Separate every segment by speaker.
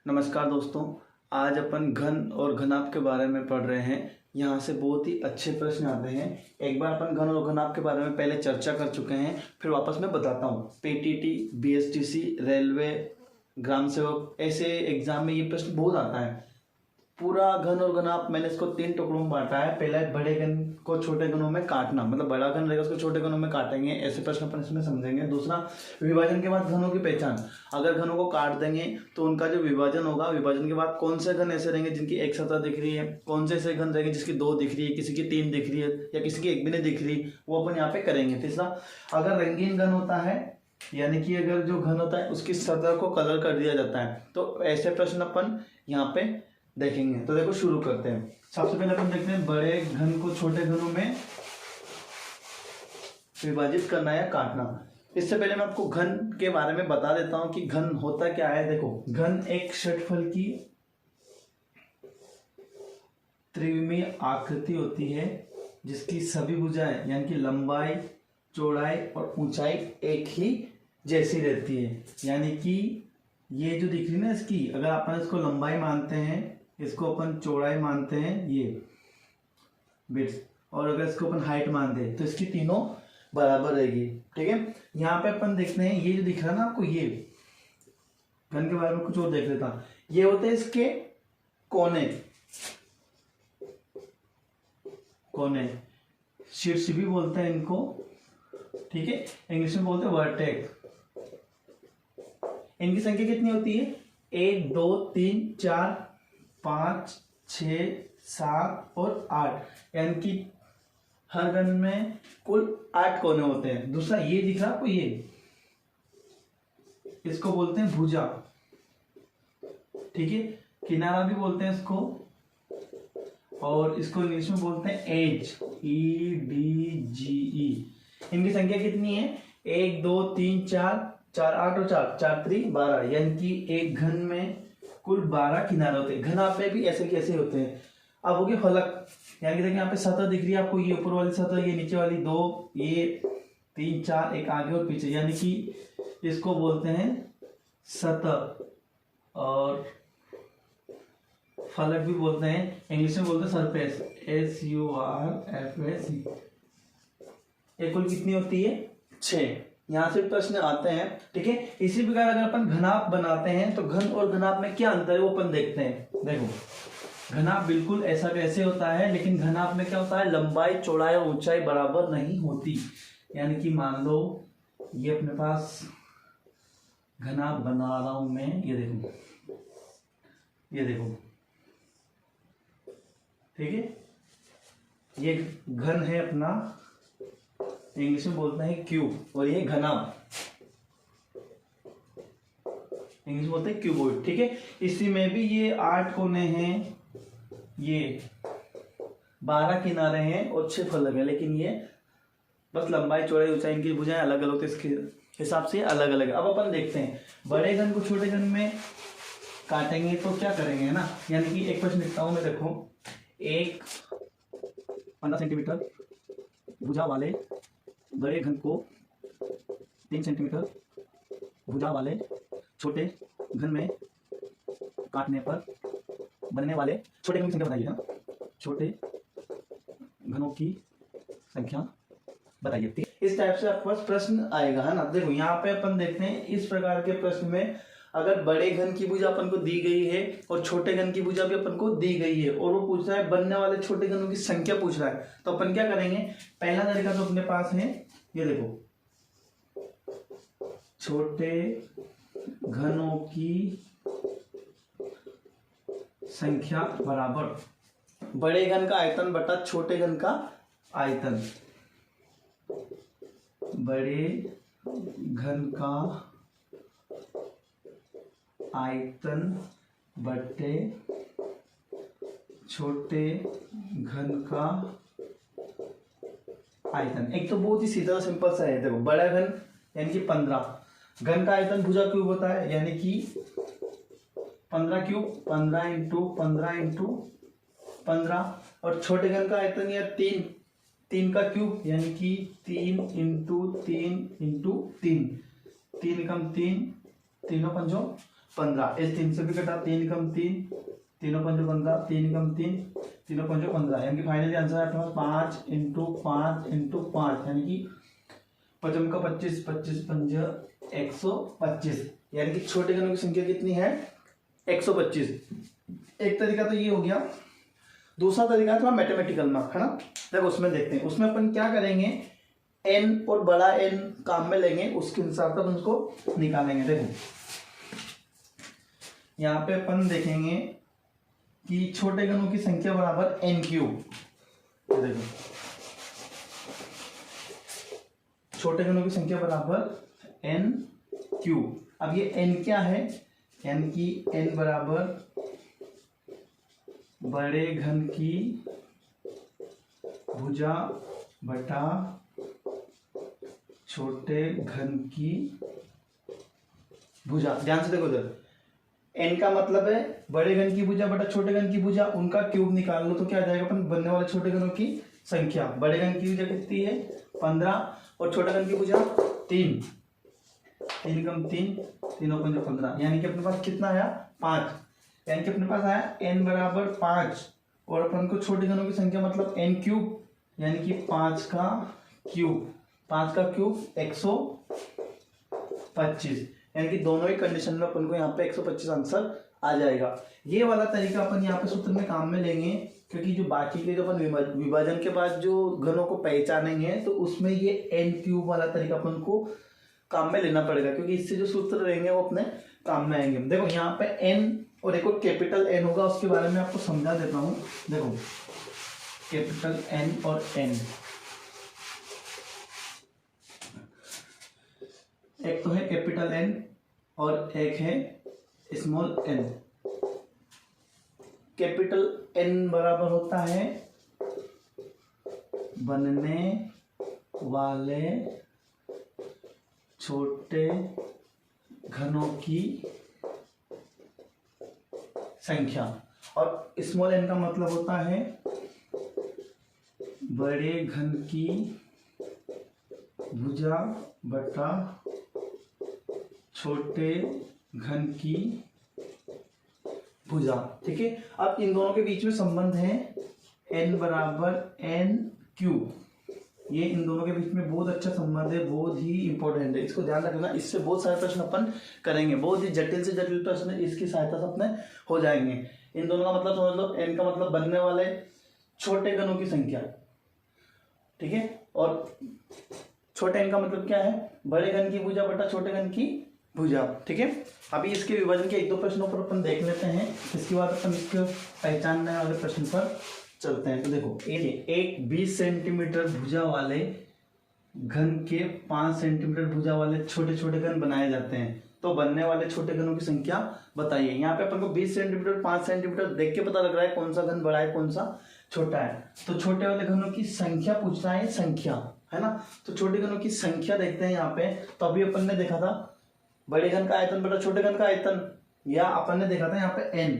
Speaker 1: नमस्कार दोस्तों, आज अपन घन और घनाभ के बारे में पढ़ रहे हैं। यहाँ से बहुत ही अच्छे प्रश्न आते हैं। एक बार अपन घन और घनाभ के बारे में पहले चर्चा कर चुके हैं, फिर वापस मैं बताता हूँ। पीटीटी, बीएसटीसी, रेलवे, ग्राम सेवक, ऐसे एग्जाम में ये प्रश्न बहुत आता है। पूरा घन और घनाभ मैंने इसको 3 टुकड़ों में बांटा है। पहला है बड़े घन को छोटे घनों में काटना, मतलब बड़ा घन रहेगा उसको छोटे घनों में काटेंगे, ऐसे प्रश्न अपन इसमें समझेंगे। दूसरा, विभाजन के बाद घनों की पहचान। अगर घनों को काट देंगे तो उनका जो विभाजन होगा, विभाजन के बाद कौन से घन ऐसे रहेंगे जिनकी एक सतह दिख रही है, कौन से ऐसे घन रहेंगे जिसकी 2 दिख रही है, किसी की 3 दिख रही है या किसी की 1 भी नहीं दिख रही, वो अपन यहाँ पे करेंगे। तीसरा, अगर रंगीन घन होता है, यानी कि अगर जो घन होता है उसकी सतह को कलर कर दिया जाता है, तो ऐसे प्रश्न अपन यहाँ पे देखेंगे। तो देखो शुरू करते हैं। सबसे पहले अपन देखते हैं बड़े घन को छोटे घनों में विभाजित करना या काटना। इससे पहले मैं आपको घन के बारे में बता देता हूं कि घन होता क्या है। देखो, घन एक षटफल की त्रिविमीय आकृति होती है जिसकी सभी भुजाएं यानी कि लंबाई, चौड़ाई और ऊंचाई एक ही जैसी रहती है। यानी कि ये जो दिख रही है ना, इसकी अगर अपन इसको लंबाई मानते हैं, इसको अपन चौड़ाई मानते हैं, ये बिट्स, और अगर इसको अपन हाइट मानते हैं तो इसकी तीनों बराबर रहेगी। ठीक है, यहाँ पे अपन देखते हैं ये जो दिख रहा है ना आपको, ये घन के बारे में कुछ और देख लेता। ये होते हैं इसके कोने, कोने शीर्ष भी बोलते हैं इनको। ठीक है, इंग्लिश में बोलते हैं वर्टेक्स। इनकी संख्या कितनी होती है? 1 2 3 4 5 6 7 और 8, यानी कि हर घन में कुल 8 कोने होते हैं। दूसरा ये दिख रहा है आपको, ये इसको बोलते हैं भुजा। ठीक है, किनारा भी बोलते हैं इसको, और इसको इंग्लिश में बोलते हैं एज, EDGE। इनकी संख्या कितनी है? 1 2 3 4 4 8 और 4 4 3 12, यानी कि एक घन में कुल 12 किनारे होते हैं। घना पे भी ऐसे कैसे होते हैं। अब हो गए फलक, यानी कि देखिए यहाँ पे सतह दिख रही है आपको, ये ऊपर वाली सतह, ये नीचे वाली 2, ये 3 4, एक आगे और पीछे, यानी कि इसको बोलते हैं सतह, और फलक भी बोलते हैं, इंग्लिश में बोलते हैं सरफेस, SURFACE। ये कुल कितनी होती है? 6। यहाँ से प्रश्न आते हैं। ठीक है, इसी प्रकार अगर अपन घनाभ बनाते हैं तो घन और घनाभ में क्या अंतर है वो अपन देखते हैं। देखो, घनाभ बिल्कुल ऐसा कैसे होता है, लेकिन घनाभ में क्या होता है, लंबाई, चौड़ाई और ऊंचाई बराबर नहीं होती। यानी कि मान लो ये अपने पास घनाभ बना रहा हूं मैं, ये देखो, ये देखो। ठीक है, ये घन है अपना, इंग्लिश में बोलते हैं क्यूब, और ये घनाभ इंग्लिश में बोलते हैं क्यूबॉइड। ठीक है, इसी में भी ये 8 कोने हैं, ये 12 किनारे हैं और 6 फलक है, लेकिन ये बस लंबाई, चौड़ाई, ऊंचाई, इनकी भुजाएं अलग अलग, तो इसके हिसाब से अलग अलग है। अब अपन देखते हैं बड़े घन को छोटे घन में काटेंगे तो क्या करेंगे, है ना। यानी कि एक प्रश्न लिखता हूं मैं, देखो, एक 15 सेंटीमीटर भुजा वाले बड़े घन को 3 सेंटीमीटर भुजा वाले छोटे घन में काटने पर बनने वाले छोटे घनों की संख्या बताइए। ना, छोटे घनों की संख्या बताइए। ठीक, इस टाइप से आपके पास प्रश्न आएगा, है ना। देखो यहाँ पे अपन देखते हैं, इस प्रकार के प्रश्न में अगर बड़े घन की भुजा अपन को दी गई है और छोटे घन की भुजा भी अपन को दी गई है, और वो पूछ रहा है बनने वाले छोटे घनों की संख्या पूछ रहा है, तो अपन क्या करेंगे। पहला तरीका तो अपने पास है, ये देखो, छोटे घनों की संख्या बराबर बड़े घन का आयतन बटा छोटे घन का आयतन। बड़े घन का आयतन बटे छोटे घन का आयतन। एक तो बहुत ही सीधा सिंपल सा है। देखो, बड़ा घन यानी कि 15, घन का आयतन भुजा क्यूब होता है, यानी कि 15 क्यूब, 15 इंटू 15 इंटू 15, और छोटे घन का आयतन या 3 का क्यूब, यानी कि 3 इंटू 3 इंटू 3, 3 कम 3, तीनों पंजों 15, इस 3 से भी कटा, 3 कम 3, तीनों पंजो 15, 3 कम 3, तीनों पंजो 15, यानी कि फाइनली आंसर है अपने पास 5 इंटू 5 इंटू 5, यानी कि 5 का 25, 25 पंज 125, यानी कि छोटे गणों की संख्या कितनी है 125। एक तरीका तो ये हो गया। दूसरा तरीका थोड़ा मैथमेटिकल में, है ना। देखो उसमें देखते हैं, उसमें अपन क्या करेंगे, n और बड़ा n काम में लेंगे, उसके हिसाब से अपन उसको निकालेंगे। देखो यहाँ पे अपन देखेंगे कि छोटे गणों की संख्या बराबर n क्यूब। देखो छोटे गणों की संख्या बराबर n क्यूब। अब ये n क्या है, यानी कि n बराबर बड़े घन की भुजा बटा छोटे घन की भुजा। ध्यान से देखो इधर, n का मतलब है बड़े घन की भुजा बटा छोटे घन की भुजा, उनका क्यूब निकाल लो तो क्या आ जाएगा अपन बनने वाले छोटे घनों की संख्या। बड़े घन की भुजा कितनी है 15 और छोटे घन की भुजा 3, 3 कम 3, तीनों पंजो 15, यानी कि अपने पास कितना आया 5, यानी कि अपने पास आया n बराबर 5 और अपन को छोटे घनों की संख्या मतलब n क्यूब, यानी कि 5 का क्यूब 125, यानी कि दोनों ही कंडीशन में अपन को यहाँ पे 125 आंसर आ जाएगा। ये वाला तरीका अपन यहाँ पे सूत्र में काम में लेंगे, क्योंकि जो बाकी के जो अपन विभाजन के बाद जो घनों को पहचानेंगे तो उसमें ये n क्यूब वाला तरीका अपन को काम में लेना पड़ेगा, क्योंकि इससे जो सूत्र रहेंगे वो अपने काम में आएंगे। देखो यहाँ पे n और एक और कैपिटल n होगा, उसके बारे में आपको समझा देता हूँ। देखो कैपिटल n और n, एक तो है कैपिटल N और एक है स्मॉल n। कैपिटल N बराबर होता है बनने वाले छोटे घनों की संख्या और स्मॉल n का मतलब होता है बड़े घन की भुजा बटा छोटे घन की भुजा। ठीक है, अब इन दोनों के बीच में संबंध है n बराबर n क्यूब। ये इन दोनों के बीच में बहुत अच्छा संबंध है, बहुत ही इंपॉर्टेंट है, इसको ध्यान रखना। इससे बहुत सारे प्रश्न अपन करेंगे, बहुत ही जटिल से जटिल प्रश्न इसकी सहायता से अपने हो जाएंगे। इन दोनों का मतलब समझ लो, n का मतलब बनने वाले छोटे घनों की संख्या, ठीक है, और छोटे n का मतलब क्या है बड़े घन की भुजा बटा छोटे घन की भुजा। ठीक है, अभी इसके विभाजन के एक दो प्रश्नों पर अपन देख लेते हैं, इसके बाद अपन इसको पहचानने वाले प्रश्न पर चलते हैं। तो देखो एक 20 सेंटीमीटर भुजा वाले घन के 5 सेंटीमीटर भुजा वाले छोटे छोटे घन बनाए जाते हैं, तो बनने वाले छोटे घनों की संख्या बताइए। यहाँ पे अपन को 20 सेंटीमीटर 5 सेंटीमीटर देख के पता लग रहा है कौन सा घन बड़ा है कौन सा छोटा है। तो छोटे वाले घनों की संख्या पूछ रहा है, संख्या है ना। तो छोटे घनों की संख्या देखते हैं यहाँ पे। तो अभी अपन ने देखा था बड़े घन का आयतन बटा छोटे घन का आयतन, या अपन ने देखा था यहाँ पे n,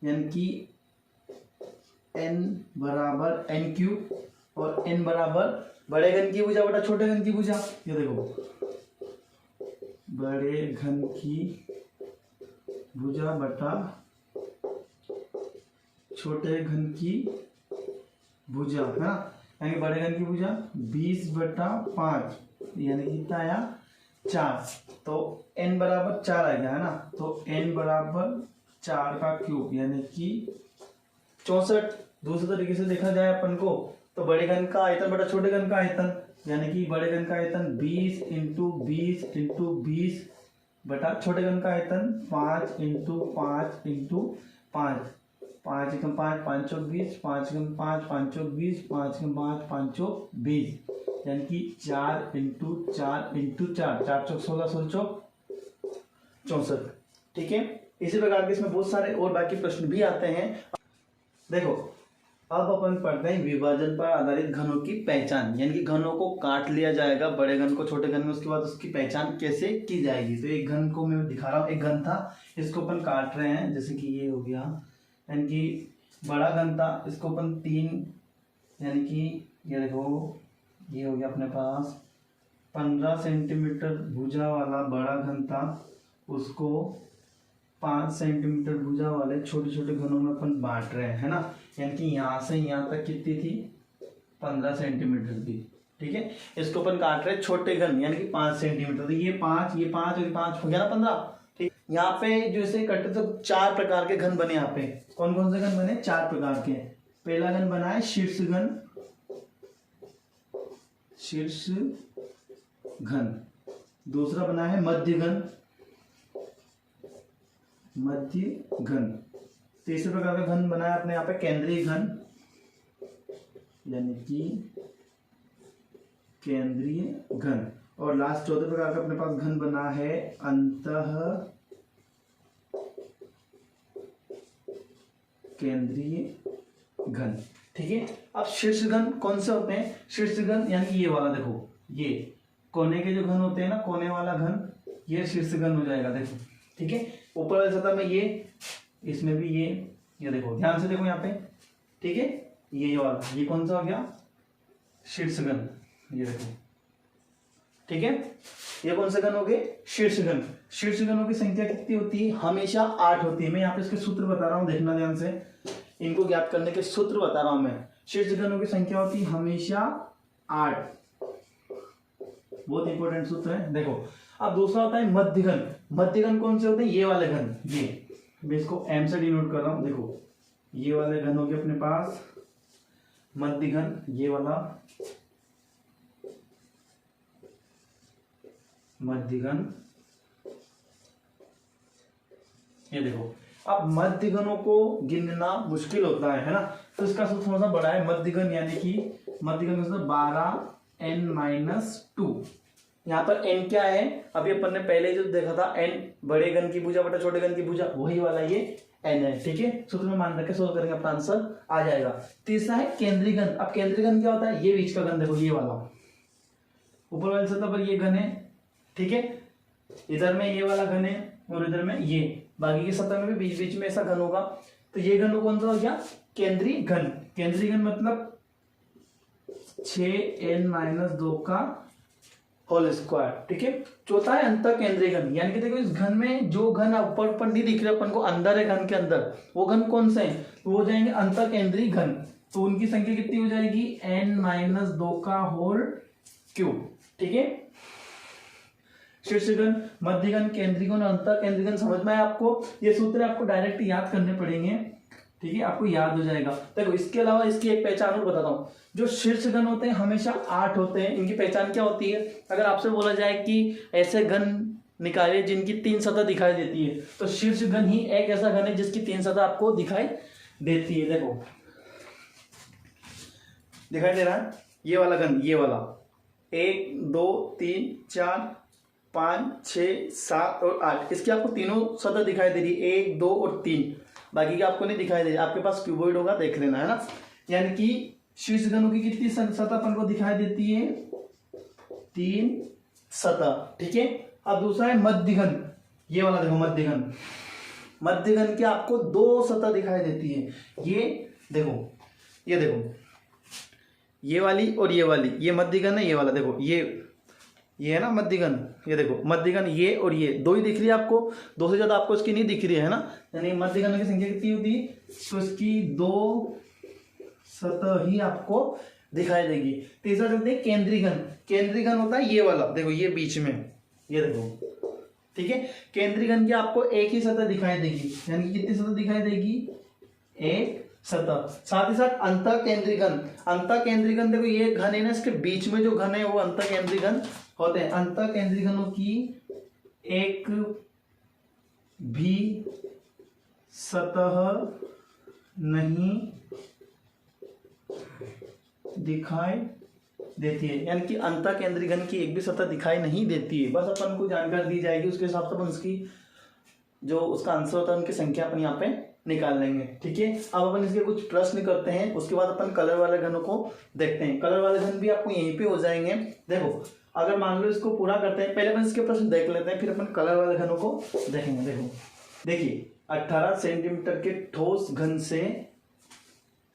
Speaker 1: यानी कि n बराबर n क्यूब और n बराबर बड़े घन की भुजा बटा छोटे घन की भुजा। ये देखो बड़े घन की भुजा बटा छोटे घन की भुजा, है ना। यानी बड़े घन की भुजा 20 बटा 5, यानी कितना आया 4, तो n बराबर 4 आ गया, है ना। तो n बराबर 4 का क्यूब, यानी कि 64। दूसरे तरीके से देखा जाए अपन को तो बड़े घन का आयतन बटा छोटे घन का आयतन, यानी कि बड़े घन का आयतन 20 इंटू 20 इंटू 20 बटा छोटे घन का आयतन 5 इंटू 5 इंटू 5, 5 एकम 5 5 चौक 20, 5 एकम 5 5 चौक 20, 5 एकम 5 5 चौक 20, यानी कि 4 इंटू 4 इंटू 4, 4 चौक 16, 16 चौक 64। ठीक है, इसी प्रकार के इसमें बहुत सारे और बाकी प्रश्न भी आते हैं। देखो अब अपन पढ़ते हैं विभाजन पर आधारित घनों की पहचान, यानी कि घनों को काट लिया जाएगा बड़े घन को छोटे घन में, उसके बाद उसकी पहचान कैसे की जाएगी। तो एक घन को मैं दिखा रहा हूँ, एक घन था इसको अपन काट रहे हैं, जैसे कि ये हो गया, यानी कि बड़ा घन था इसको अपन 3, यानी कि ये देखो ये हो गया अपने पास 15 सेंटीमीटर भुजा वाला बड़ा घन था, उसको 5 सेंटीमीटर भुजा वाले छोटे छोटे घनों में अपन बांट रहे हैं, है ना। यानी कि यहाँ से यहाँ तक कितनी थी, 15 सेंटीमीटर थी, ठीक है। इसको अपन काट रहे हैं छोटे घन, यानी कि 5 सेंटीमीटर। तो ये 5 और ये 5 हो गया ना 15, ठीक। यहाँ पे जो इसे कटे तो 4 प्रकार के घन बने। यहाँ पे कौन कौन से घन बने, 4 प्रकार के। पहला घन बना है शीर्ष घन, शीर्ष घन। दूसरा बना है मध्य घन, मध्य घन। तीसरे प्रकार का घन बना है अपने यहाँ पे केंद्रीय घन, यानी कि केंद्रीय घन। और लास्ट चौथे प्रकार का अपने पास घन बना है अंतः केंद्रीय घन, ठीक है। अब शीर्ष घन कौन से होते हैं, शीर्ष घन यानी कि ये वाला, देखो ये कोने के जो घन होते हैं ना, कोने वाला घन, ये शीर्ष घन हो जाएगा, देखो, ठीक है। ऊपर वाली सतह में ये, इसमें भी ये देखो, ध्यान से देखो यहाँ पे, ठीक है। ये वाला, ये कौन सा हो गया, शीर्ष घन, ये देखो, ठीक है। ये कौन से घन हो गए, शीर्ष घन। शीर्ष घनों की संख्या कितनी होती है, हमेशा 8 होती है। मैं यहाँ पे इसके सूत्र बता रहा हूँ, देखना ध्यान से, इनको ज्ञात करने के सूत्र बता रहा हूं मैं। शीर्ष घनों की संख्या होती है हमेशा 8, बहुत इंपॉर्टेंट सूत्र है, देखो। अब दूसरा होता है मध्य घन। मध्य घन कौन से होते हैं, ये वाले घन, ये मैं इसको एम से डिनोट कर रहा हूं, देखो ये वाले घन हो गए अपने पास मध्य घन, ये वाला मध्य घन, ये देखो। अब मध्य घनों को गिनना मुश्किल होता है ना, तो इसका सूत्र थोड़ा सा बड़ा है। मध्य घन यानी कि मध्य घन का 12n-2। यहाँ पर n क्या है, अभी अपन ने पहले जो देखा था, n बड़े घन की भुजा बटा छोटे घन की भुजा, वही वाला ये n है, ठीक है। सूत्र में मान रखे सोल्व करेंगे, अपना आंसर आ जाएगा। तीसरा है केंद्रीय घन। अब केंद्रीय घन क्या होता है, ये बीच का घन, देखो ये वाला, ऊपर वाली सतह पर ये घन है, ठीक है। इधर में ये वाला घन है और इधर में ये, बाकी की सतह में भी बीच बीच में ऐसा घन होगा। तो ये घन कौन सा हो गया, केंद्रीय घन। केंद्रीय घन मतलब 6n-2 का होल स्क्वायर, ठीक है। चौथा है अंतर केंद्रीय घन, यानी कि देखो इस घन में जो घन ऊपर पर नहीं दिख रहे अपन को, अंदर है घन के अंदर, वो घन कौन से हैं, तो वो जाएंगे अंतर केंद्रीय घन। तो उनकी संख्या कितनी हो जाएगी, n-2 का होल क्यूब, ठीक है। शीर्ष घन, मध्य घन, केंद्रीय घन, अंतर केंद्रीय घन समझ में है आपको। ये सूत्र आपको डायरेक्ट याद करने पड़ेंगे, ठीक है, आपको याद हो जाएगा। देखो इसके अलावा इसकी एक पहचान और बताता हूँ। जो शीर्ष घन होते हैं हमेशा 8 होते हैं। इनकी पहचान क्या होती है, अगर आपसे बोला जाए कि ऐसे घन निकालिए जिनकी 3 सतह दिखाई देती है, तो शीर्ष घन ही एक ऐसा घन है जिसकी 3 सतह आपको दिखाई देती है। देखो दिखाई दे रहा है, ये वाला घन, ये वाला 1 2 3 4 5 6 7 और 8, इसकी आपको तीनों सतह दिखाई दे रही है, 1 2 और 3, बाकी की आपको नहीं दिखाई दे रही। आपके पास क्यूबॉइड होगा, देख लेना, है ना। यानी कि शीर्ष घनों की कितनी सतह अपन को दिखाई देती है, 3 सतह, ठीक है। अब दूसरा है मध्य घन, ये वाला देखो मध्य घन। मध्य घन की आपको 2 सतह दिखाई देती है, ये देखो, ये देखो, ये वाली और ये वाली, ये मध्य घन है, ये वाला देखो, ये है ना मध्य घन, ये देखो मध्य घन, ये और ये 2 ही दिख रही है आपको, 2 से ज्यादा आपको इसकी नहीं दिख रही है ना। यानी मध्य घन की संख्या कितनी होती है, तो इसकी 2 सतह ही आपको दिखाई देगी। तीसरा चलते हैं केंद्रीय घन। केंद्रीय घन होता है ये वाला, देखो ये बीच में, ये देखो, ठीक है। केंद्रीय घन की आपको एक ही सतह दिखाई देगी, यानी कि कितनी सतह दिखाई देगी, एक सतह। साथ ही साथ अंतर केंद्रीय घन। अंतर केंद्रीय घन देखो ये घन है ना, इसके बीच में जो घन है वो अंतर केंद्रीय घन होते हैं। अंतर केंद्रीय घनों की एक भी सतह नहीं दिखाई देती है, यानी कि अंतर केंद्रीय घन की एक भी सतह दिखाई नहीं देती है। बस अपन को जानकारी दी जाएगी, उसके हिसाब से अपन उसकी जो उसका आंसर होता है उनकी संख्या अपन यहाँ पे निकाल लेंगे, ठीक है। अब अपन इसके कुछ प्रश्न करते हैं, उसके बाद अपन कलर वाले घनों को देखते हैं। कलर वाले घन भी आपको यहीं पे हो जाएंगे। देखो अगर मान लो इसको पूरा करते हैं, पहले अपन इसके प्रश्न देख लेते हैं, फिर अपन कलर वाले घनों को देखेंगे। देखो देखिए 18 सेंटीमीटर के ठोस घन से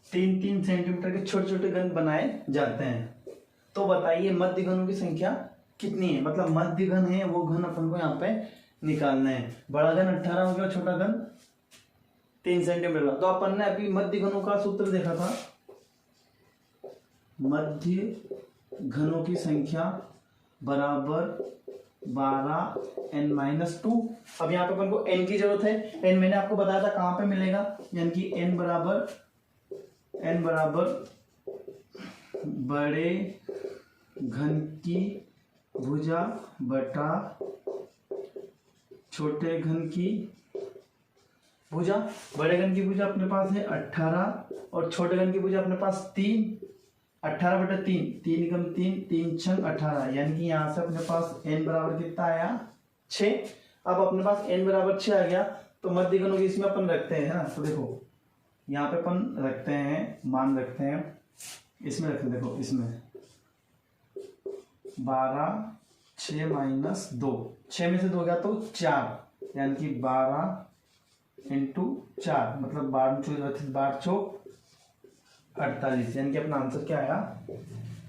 Speaker 1: 3-3 सेंटीमीटर के छोटे छोटे घन बनाए जाते हैं। तो बताइए मध्य घनों की संख्या कितनी है, मतलब मध्य घन है वो घन अपन को यहाँ पे निकालना है। बड़ा घन 18 हो गया, छोटा घन 3 सेंटीमीटर। तो अपन ने अभी मध्य घनों का सूत्र देखा था, मध्य घनों की संख्या बराबर 12n-2। अब यहाँ पे अपन को n की जरूरत है। n मैंने आपको बताया था कहाँ पे मिलेगा, यानी कि n बराबर बड़े घन की भुजा बटा छोटे घन की भुजा। बड़े घन की भुजा अपने पास है 18 और छोटे घन की भुजा अपने पास 3। 18/3, 3 एकम 3, 3 छंग 18, यानी कि यहाँ से अपने पास n बराबर कितना आया 6। अब अपने पास n बराबर 6 आ गया, तो मध्य घनों की इसमें अपन रखते हैं, है ना। तो देखो यहाँ पे अपन रखते हैं, मान रखते हैं, इसमें रखते हैं, देखो इसमें 12, 6 माइनस 2, 6 में से 2 गया तो 4, यानी कि 12 × 4 मतलब 12 चौक 48, यानी कि अपना आंसर क्या आया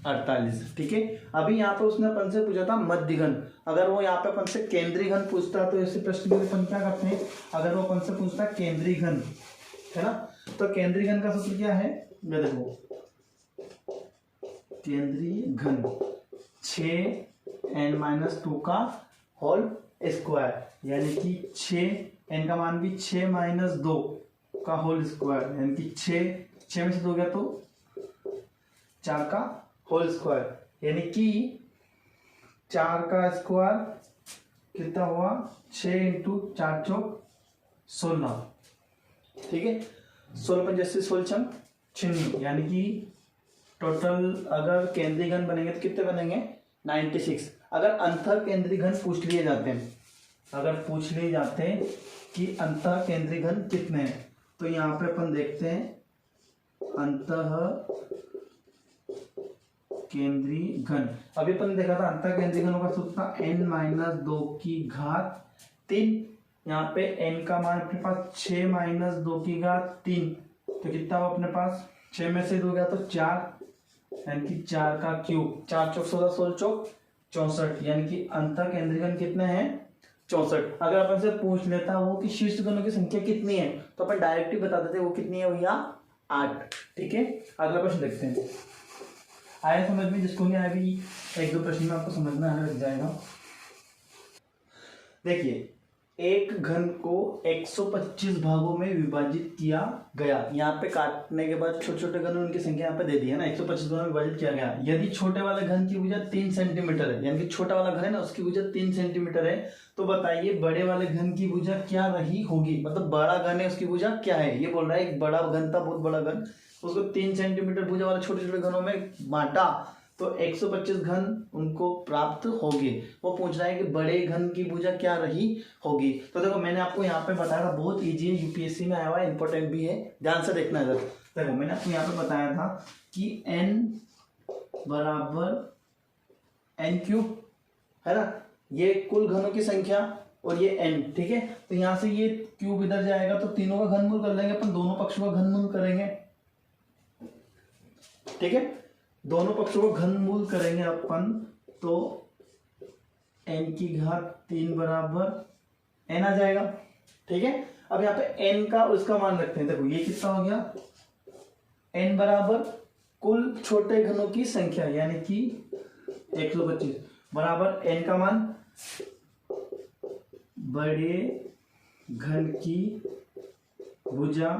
Speaker 1: 48। ठीक है। अभी यहाँ पे उसने अपन से पूछा था मध्य घन। अगर वो यहाँ पे अपन से केंद्रीय घन पूछता तो ऐसे प्रश्न में अपन क्या करते हैं, अगर वो अपन से पूछता केंद्रीय घन, है ना, तो केंद्रीय घन का सूत्र क्या है, ये देखो केंद्रीय घन 6n-2 का होल स्क्वायर, यानी कि 6n का मान भी 6-2 का होल स्क्वायर, यानी कि 6 में से 2 गया तो 4 का होल स्क्वायर, यानी कि 4 का स्क्वायर कितना हुआ 6 × 4 चौक 16। ठीक है, 16 56, यानी कि टोटल अगर केंद्रीय घन बनेंगे तो कितने बनेंगे 96। अगर अंतर केंद्रीय घन पूछ लिए जाते हैं, अगर पूछ लिए जाते हैं कि अंतर केंद्रीय घन कितने हैं, तो यहाँ पे अपन देखते हैं अंतः केंद्रीय घन। अभी अपन देखा था अंतः केंद्रीय घनों का सूत्र था n-2 की घात 3। यहाँ पे n का मान अपने पास 6-2 की घात 3, तो कितना हो अपने पास 6 में से 2 गया तो 4, यानी कि 4 का क्यूब, 4 चौक 16, 16 चौक 64, यानी कि अंतः केंद्रीय घन कितने हैं 64। अगर अपन से पूछ लेता वो कि शीर्ष घनों की संख्या कितनी है, तो अपन डायरेक्ट ही बता देते वो कितनी है भैया 8। ठीक है, अगला प्रश्न देखते हैं। आया समझ में, जिसको नहीं आया भी 1-2 प्रश्न में आपको समझ में आने लग जाएगा। देखिए एक घन को 125 भागों में विभाजित किया गया। यहाँ पे काटने के बाद छोटे छोटे घन उनकी संख्या यहाँ पे दे दी है ना, 125 भागों में विभाजित किया गया। यदि छोटे वाले घन की भुजा 3 सेंटीमीटर है, यानी कि छोटा वाला घन है ना उसकी भुजा 3 सेंटीमीटर है, तो बताइए बड़े वाले घन की भुजा क्या रही होगी। मतलब बड़ा घन है उसकी भुजा क्या है, ये बोल रहा है एक बड़ा घन था, बहुत बड़ा घन, उसको 3 सेंटीमीटर भुजा वाले छोटे छोटे घनों में बांटा, तो 125 घन उनको प्राप्त होंगे। वो पूछ रहा है कि बड़े घन की भुजा क्या रही होगी। तो देखो मैंने आपको यहाँ पे बताया था, बहुत इजी है, यूपीएससी में आया हुआ है, इंपॉर्टेंट भी है, ध्यान से देखना है। देखो मैंने आपको यहाँ पे बताया था कि n बराबर n³ है ना, ये कुल घनों की संख्या और ये n। ठीक है, तो यहाँ से ये क्यूब इधर जाएगा तो तीनों का घनमूल कर लेंगे अपन, दोनों पक्षों का घनमूल करेंगे। ठीक है, दोनों पक्षों को घनमूल करेंगे अपन, तो n की घात 3 बराबर n आ जाएगा। ठीक है, अब यहाँ पे n का उसका मान रखते हैं। देखो ये कितना हो गया, n बराबर कुल छोटे घनों की संख्या, यानी कि 125 बराबर n का मान बड़े घन की भुजा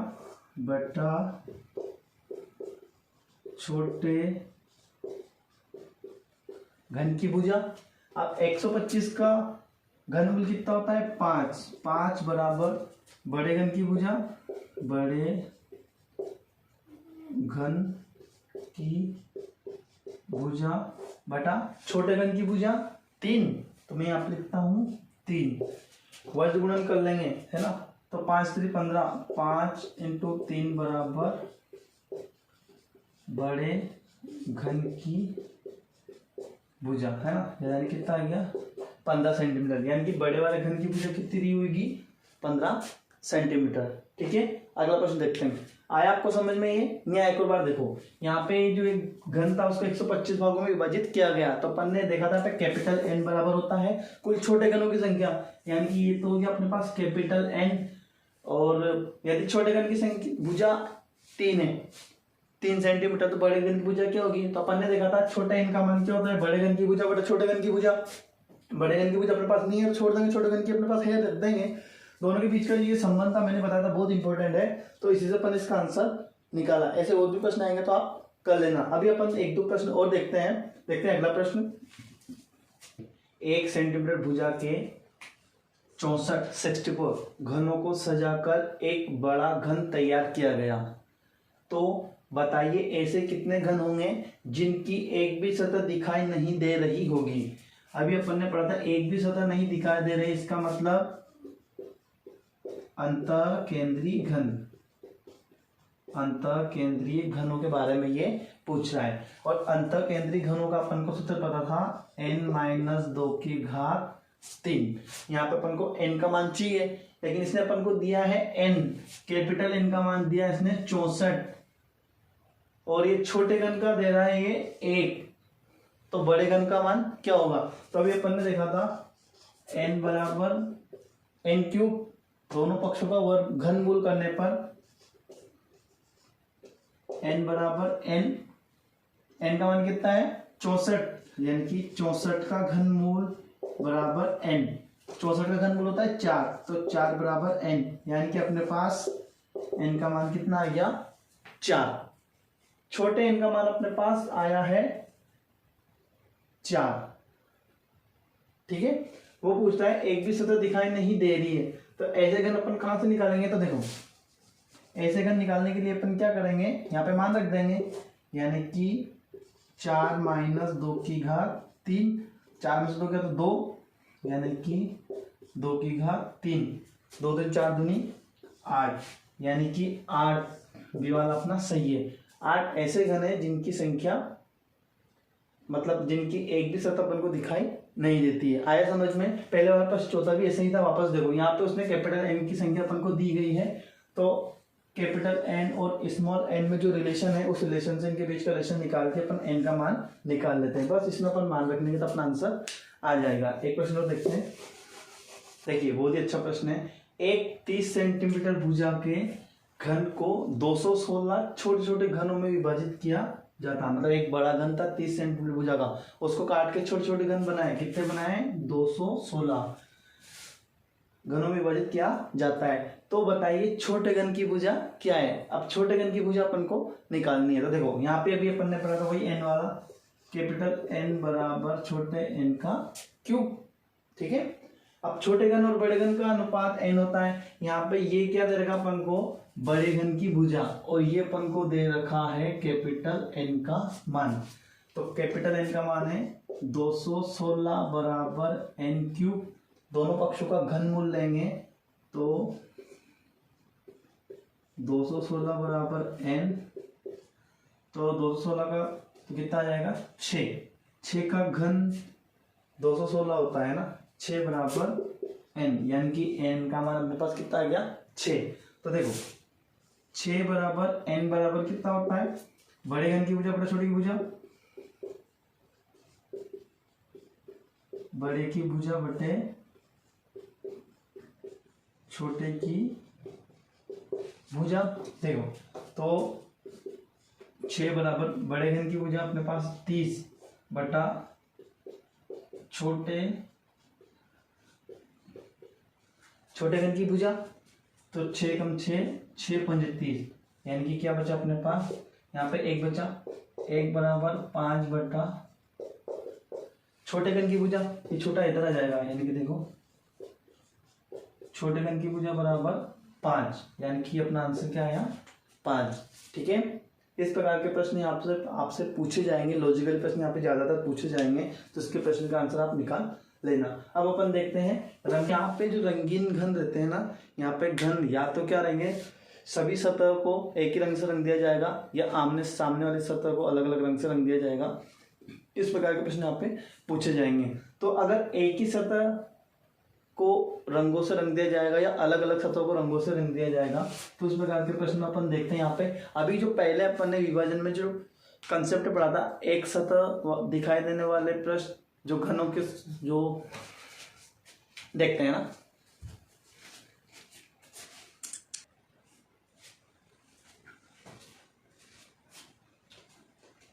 Speaker 1: बटा छोटे घन की भुजा। अब 125 का घनमूल कितना होता है 5, 5 बराबर बड़े घन की भुजा, बड़े घन की भुजा बटा छोटे घन की भुजा 3, तो मैं यहाँ पे लिखता हूँ 3, वर्ग गुणन कर लेंगे है ना, तो 5×3 15, 5 × 3 बराबर बड़े घन की भुजा है ना, यानी कितना आ गया 15 सेंटीमीटर, यानी कि बड़े वाले घन की भुजा कितनी दी होगी 15 सेंटीमीटर। ठीक है, अगला प्रश्न देखते हैं। आया आपको समझ में ये? नहीं आया एक और बार देखो। यहाँ पे जो एक घन था उसको 125 भागों में विभाजित किया गया। तो अपन ने देखा था कैपिटल एन बराबर होता है कुल छोटे घनों की संख्या, यानी कि ये तो हो गया अपने पास कैपिटल एन। और यदि छोटे घन की संख्या भुजा 3 है, 3 सेंटीमीटर, तो बड़े घन की भुजा क्या होगी? तो अपन ने देखा था छोटे एन का मान क्या होता है? बड़े घन की भुजा बटा छोटे घन की भुजा। बड़े घन की भुजा अपने पास नहीं है, छोड़ देंगे, छोटे घन की अपने पास है, रख देंगे। दोनों के बीच का ये संबंध था, मैंने बताया था, बहुत इंपॉर्टेंट है। तो इसी से अपन इसका आंसर निकाला। ऐसे और भी प्रश्न आएंगे तो आप कर लेना। अभी अपन 1-2 प्रश्न और देखते हैं अगला प्रश्न। 1 सेंटीमीटर भुजा के 64 घनों को सजाकर एक बड़ा घन तैयार किया गया। तो बताइए ऐसे कितने घन होंगे जिनकी एक भी सतह दिखाई नहीं दे रही होगी। अभी अपन ने पढ़ा था एक भी सतह नहीं दिखाई दे रही, इसका मतलब अंतःकेंद्रीय घन, अंतःकेंद्रीय घनों के बारे में ये पूछ रहा है। और अंतःकेंद्रीय घनों का अपन को सूत्र पता था n-2 यहाँ पे अपन को n का मान चाहिए, लेकिन इसने अपन को दिया है n, कैपिटल n का मान दिया इसने 64, और ये छोटे घन का दे रहा है ये 1, तो बड़े घन का मान क्या होगा? तो अभी अपन ने देखा था n बराबर n3, दोनों पक्षों का वर्ग घनमूल करने पर n बराबर n का मान कितना है? 64, यानी कि 64 का घनमूल बराबर n। 64 का घनमूल होता है 4, तो 4 बराबर n, यानी कि अपने पास n का मान कितना आ गया? 4। छोटे n का मान अपने पास आया है 4। ठीक है, वो पूछता है एक भी सतह दिखाई नहीं दे रही है, तो ऐसे घन अपन कहां से निकालेंगे? तो देखो ऐसे घन निकालने के लिए अपन क्या करेंगे, यहाँ पे मान रख देंगे, यानी कि 4 - 2 4 में से 2 क्या तो 2, यानी कि 2 2 3 4 दूनी 8, यानी कि 8 भी वाला अपना सही है। 8 ऐसे घन है जिनकी संख्या, मतलब जिनकी एक भी सतह अपन को दिखाई नहीं देती है। आया समझ में? पहले हमारे पास चौथा भी ऐसे ही था। वापस देखो, यहाँ पे उसने कैपिटल एन की संख्या अपन को दी गई है, तो कैपिटल एन और स्मॉल एन में जो रिलेशन है, उस रिलेशन से इनके बीच का रिलेशन निकाल के अपन एन का मान निकाल लेते हैं। बस इसमें अपन मान रखने के तो अपना आंसर आ जाएगा। एक प्रश्न और देखते हैं। देखिए बहुत ही अच्छा प्रश्न है। एक 30 सेंटीमीटर भुजा के घन को 216 छोटे छोटे घनों में विभाजित किया जाता, मतलब एक बड़ा घन था 30 सेंटीमीटर भुजा का, उसको काट के छोटे छोटे घन बनाए। कितने बनाए? 216 घनों में विभाजित किया जाता है। तो बताइए छोटे घन की भुजा क्या है? अब छोटे घन की भुजा अपन को निकालनी है। तो देखो यहाँ पे अभी अपन ने पढ़ा था वही एन वाला, कैपिटल एन बराबर छोटे एन का क्यूब। ठीक है, अब छोटे घन और बड़े घन का अनुपात एन होता है। यहाँ पे ये क्या दे रखा अपन को? बड़े घन की भुजा, और ये अपन को दे रखा है कैपिटल एन का मान। तो कैपिटल एन का मान है 216 बराबर एन क्यूब। दोनों पक्षों का घनमूल लेंगे तो 216 बराबर एन, तो 216 का तो कितना आ जाएगा? 6 का घन 216 होता है ना, 6 बराबर एन, यानी कि एन का मान अपने पास कितना आ गया? 6। तो देखो 6 बराबर एन बराबर कितना होता है? बड़े घन की भुजा बटा छोटे की भुजा, बड़े की भुजा बटे छोटे की भुजा। देखो तो 6 बराबर बड़े घन की भुजा अपने पास 30 बटा छोटे घन की भुजा, तो 6 कम 6 6 पंजे 30, यानी कि क्या बचा अपने पास? यहाँ पे 1 बचा। 1 बराबर 5 बटा छोटे घन की भुजा, ये छोटा इधर आ जाएगा, यानी कि देखो छोटे घन की भुजा बराबर 5, यानी कि अपना आंसर क्या आया? 5। ठीक है, इस प्रकार के प्रश्न आपसे पूछे जाएंगे। लॉजिकल प्रश्न यहाँ पे ज्यादातर पूछे जाएंगे, तो इसके प्रश्न का आंसर आप निकाल लेना। अब अपन देखते हैं यहाँ पे जो रंगीन घन रहते हैं ना, यहाँ पे घन या तो क्या रहेंगे, सभी सतह को एक ही रंग से रंग दिया जाएगा, या आमने सामने वाली सतह को अलग अलग रंग से रंग दिया जाएगा। इस प्रकार के प्रश्न यहाँ पे पूछे जाएंगे। तो अगर एक ही सतह को रंगों से रंग दिया जाएगा या अलग अलग सतहों को रंगों से रंग दिया जाएगा। तो उस प्रकार के प्रश्न अपन देखते हैं यहाँ पे। अभी जो पहले अपन ने विभाजन में जो कंसेप्ट पढ़ा था, एक सतह दिखाई देने वाले प्रश्न जो घनों के जो देखते हैं ना,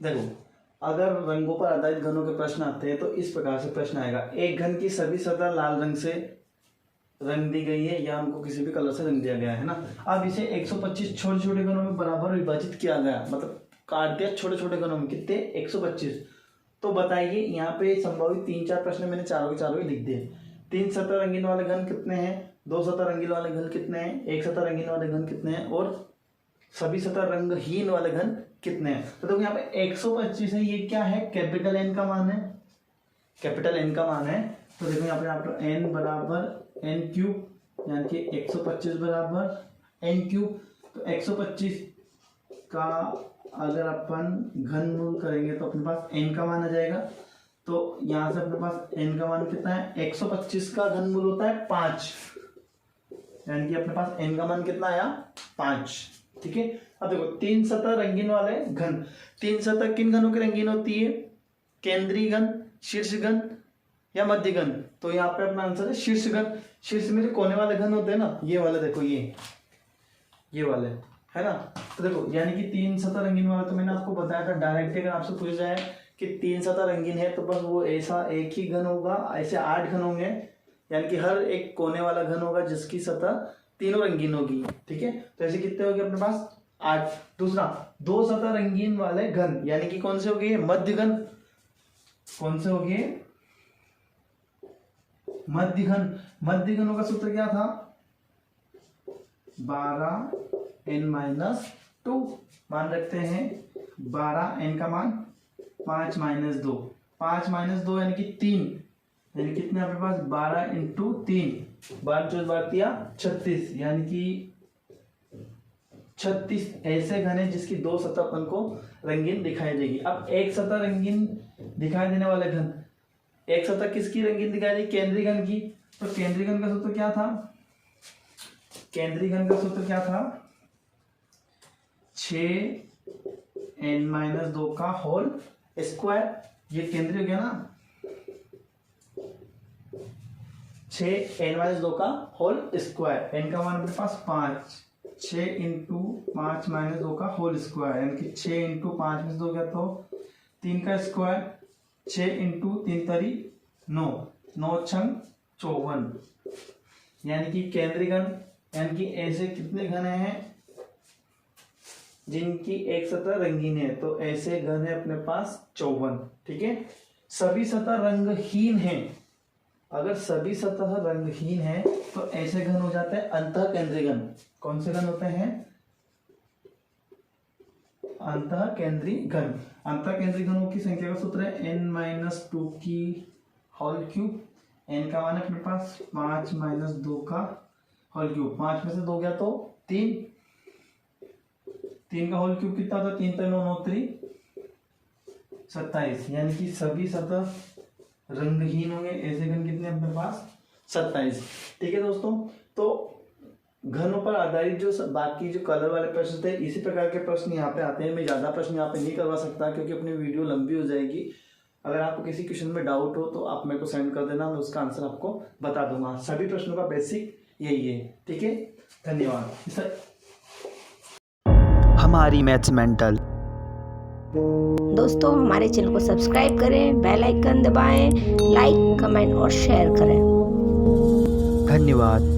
Speaker 1: देखो अगर रंगों पर आधारित घनों के प्रश्न आते हैं तो इस प्रकार से प्रश्न आएगा, एक घन की सभी सतह लाल रंग से रंग दी गई है या उनको किसी भी कलर से रंग दिया गया है ना। अब इसे 125 छोटे छोटे घनों में बराबर विभाजित किया गया, मतलब काट दिया छोटे छोटे घनों में, कितने 125। तो बताइए यहाँ पे संभावित 3-4 प्रश्न मैंने चारों के चारों ही लिख दिए। 3 सतह रंगीन वाले घन कितने हैं, 2 सतह रंगीन वाले घन कितने हैं, 1 सतह रंगीन वाले घन कितने हैं और सभी सतह रंगहीन वाले घन कितने हैं। तो देखो यहाँ पे 125 है, ये क्या है, कैपिटल एन का मान है, कैपिटल एन का मान है। तो देखो यहाँ पे आपको एन बराबर एन क्यूब, यानी कि 125 बराबर एन क्यूब। तो 125 का अगर अपन घनमूल करेंगे तो अपने पास एन का मान आ जाएगा। तो यहाँ से अपने पास एन का मान कितना है, 125 का घनमूल होता है 5, यानी कि अपने पास एन का मान कितना आया 5। ठीक है, अब देखो 3 सतह रंगीन वाले घन, 3 सतह किन घनों की रंगीन होती है, केंद्रीय घन, शीर्ष घन या मध्य घन। तो यहाँ पे अपना आंसर है शीर्ष घन। शीर्ष में जो कोने वाले घन होते हैं ना, ये वाले, देखो ये वाले है ना। तो देखो यानी कि 3 सतह रंगीन वाला, तो मैंने आपको बताया था डायरेक्ट अगर आपसे पूछा जाए कि 3 सतह रंगीन है तो बस वो ऐसा एक ही घन होगा, ऐसे 8 घन होंगे, यानी कि हर एक कोने वाला घन होगा जिसकी सतह तीनों रंगीन होगी। ठीक है, तो ऐसे कितने हो गए अपने पास 8। दूसरा 2 सतह रंगीन वाले घन, यानी कि कौन से हो गए, मध्य घन। कौन से हो गए, मध्य घन। मध्य घनों का सूत्र क्या था, 12n-2 मान रखते हैं, 12n का मान 5-2, 5-2 यानी कि 3, यानी कितने आपके पास 12 × 3, 12×4 = 36, यानी कि 36 ऐसे घन है जिसकी 2 सतह अपन को रंगीन दिखाई देगी। अब एक सतह रंगीन दिखाई देने वाले घन, एक सतह किसकी रंगीन दिखाई देगी, केंद्रीय घन की। तो केंद्रीय घन का सूत्र क्या था, केंद्रीय घन का सूत्र क्या था, 6n-2 का होल स्क्वायर। ये केंद्रीय हो गया ना, 6n-2 का होल स्क्वायर। एन का मान अपने पास 5, 6 × 5-2 का होल स्क्वायर, यानी कि 6 × 5-2 क्या, तो 3 का स्क्वायर, 6 × 3 = 9, 9×6 = 54, यानी कि केंद्रीय घन, यानी कि ऐसे कितने घन हैं जिनकी एक सतह रंगीन है, तो ऐसे घन है अपने पास 54। ठीक है, सभी सतह रंगहीन है। अगर सभी सतह रंगहीन है तो ऐसे घन हो जाते हैं अंतः केंद्रीय घन। कौन से घन होते हैं, अंतः केंद्रीय घन। अंतः केंद्रीय घनों की संख्या का सूत्र है n-2 की होल क्यूब। n का मान अपने पास 5-2 का होल क्यूब, 5 में से 2 गया तो 3, 3 का होल क्यूब कितना होता है, 3 × 9 = 27, यानी कि सभी सतह रंगहीन होंगे। ऐसे घन कितने अपने पास 27। ठीक है दोस्तों, तो घनों पर आधारित जो बाकी जो कलर वाले प्रश्न थे, इसी प्रकार के प्रश्न यहाँ पे आते हैं। मैं ज्यादा प्रश्न यहाँ पे नहीं करवा सकता क्योंकि अपनी वीडियो लंबी हो जाएगी। अगर आपको किसी क्वेश्चन में डाउट हो तो आप मेरे को सेंड कर देना, मैं उसका आंसर आपको बता दूंगा। सभी प्रश्नों का बेसिक यही है। ठीक है, धन्यवाद।
Speaker 2: हमारी मैथ्स मेंटल।
Speaker 3: दोस्तों हमारे चैनल को सब्सक्राइब करें, बेल आइकन दबाएं, लाइक, कमेंट और शेयर करें।
Speaker 2: धन्यवाद।